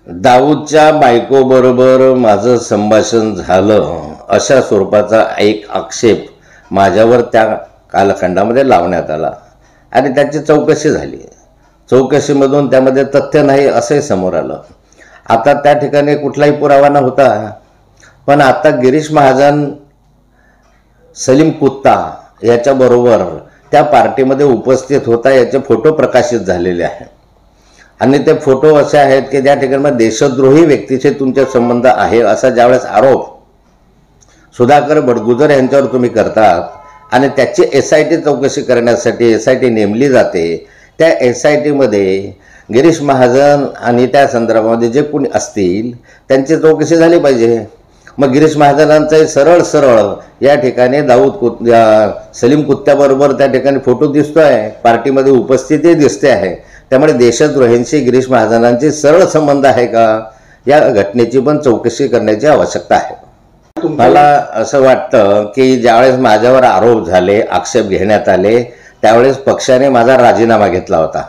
दाऊदच्या बायकोबरोबर माझं संभाषण झालं अशा स्वरूपाचा एक आक्षेप माझ्यावर त्या कालखंडामध्ये लावण्यात आला आणि त्याची चौकशी झाली. चौकशीमधून त्यामध्ये तथ्य नाही असंही समोर आलं. आता त्या ठिकाणी कुठलाही पुरावा नव्हता, पण आता गिरीश महाजन सलीम कुत्ता याच्याबरोबर त्या पार्टीमध्ये उपस्थित होता याचे फोटो प्रकाशित झालेले आहेत आणि ते फोटो असे आहेत की ज्या ठिकाणी देशद्रोही व्यक्तीचे तुमचे संबंध आहे असा ज्यावेळेस आरोप सुधाकर बडगुजर यांच्यावर तुम्ही करतात आणि त्याची SIT चौकशी करण्यासाठी SIT नेमली जाते. त्या SITमध्ये गिरीश महाजन आणि त्या संदर्भामध्ये जे कोणी असतील त्यांची चौकशी झाली पाहिजे. मग गिरीश महाजनांचा सरळ या ठिकाणी सलीम कुत्त्याबरोबर त्या ठिकाणी फोटो दिसतोय, पार्टीमध्ये उपस्थिती दिसते आहे. त्यामुळे देशद्रोहींशी गिरीश महाजनांचे सरळ संबंध आहे का, या घटनेची पण चौकशी करण्याची आवश्यकता आहे. मला असं वाटतं की ज्यावेळेस माझ्यावर आरोप झाले, आक्षेप घेण्यात आले, त्यावेळेस पक्षाने माझा राजीनामा घेतला होता.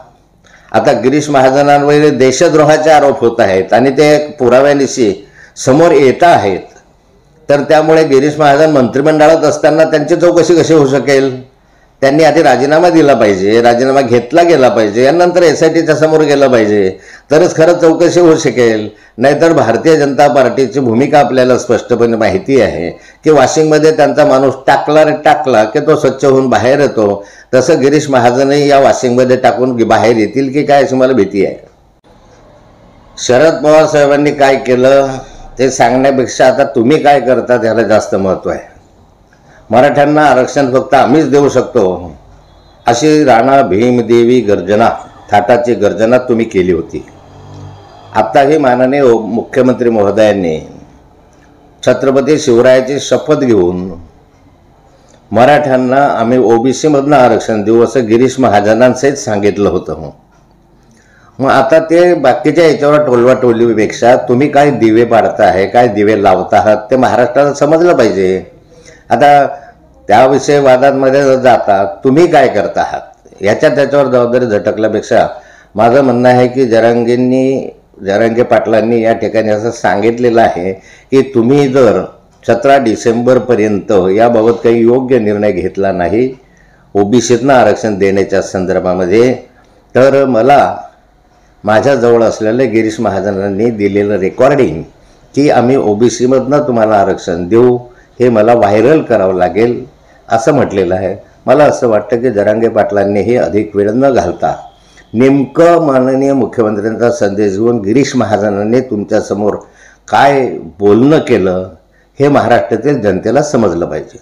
आता गिरीश महाजनांवर देशद्रोहाचे आरोप होत आहेत आणि ते पुराव्यानिशी समोर येत आहेत, तर त्यामुळे गिरीश महाजन मंत्रिमंडळात असताना त्यांची चौकशी कशी होऊ शकेल? त्यांनी आधी राजीनामा दिला पाहिजे, राजीनामा घेतला गेला पाहिजे, यानंतर SITच्या समोर गेलं पाहिजे, तरच खरं चौकशी होऊ शकेल. नाहीतर भारतीय जनता पार्टीची भूमिका आपल्याला स्पष्टपणे माहिती आहे की वाशिंगमध्ये त्यांचा माणूस टाकला की तो स्वच्छ होऊन बाहेर येतो. तसं गिरीश महाजनही या वाशिंगमध्ये टाकून बाहेर येतील की काय अशी मला भीती आहे. शरद पवार साहेबांनी काय केलं ते सांगण्यापेक्षा आता तुम्ही काय करता त्याला जास्त महत्त्व आहे. मराठ्यांना आरक्षण फक्त आम्हीच देऊ शकतो अशी राणा भीमदेवी गर्जना, थाटाची गर्जना तुम्ही केली होती. आत्ताही माननीय मुख्यमंत्री महोदयांनी छत्रपती शिवरायाची शपथ घेऊन मराठ्यांना आम्ही OBC मधनं आरक्षण देऊ असं गिरीश महाजनांसहित सांगितलं होतं. मग आता ते बाकीच्या याच्यावर टोलवाटोलवीपेक्षा तुम्ही काय दिवे पाडता आहे, काय दिवे लावता आहात ते महाराष्ट्राला समजलं पाहिजे. आता त्याविषयी वादांमध्ये जाता तुम्ही काय करता आहात त्याच्यावर जबाबदारी झटकल्यापेक्षा माझं म्हणणं आहे की जरांगे पाटलांनी या ठिकाणी असं सांगितलेलं आहे की तुम्ही जर 17 डिसेंबरपर्यंत याबाबत काही योग्य निर्णय घेतला नाही OBCतनं आरक्षण देण्याच्या संदर्भामध्ये, तर मला माझ्याजवळ असलेलं गिरीश महाजनांनी दिलेलं रेकॉर्डिंग की आम्ही OBC मधनं तुम्हाला आरक्षण देऊ हे मला व्हायरल करावं लागेल असं म्हटलेलं आहे. मला असं वाटतं की जरांगे पाटलांनीही अधिक वेळ न घालता नेमकं माननीय मुख्यमंत्र्यांचा संदेश घेऊन गिरीश महाजनांनी तुमच्यासमोर काय बोलणं केलं हे महाराष्ट्रातील जनतेला समजलं पाहिजे.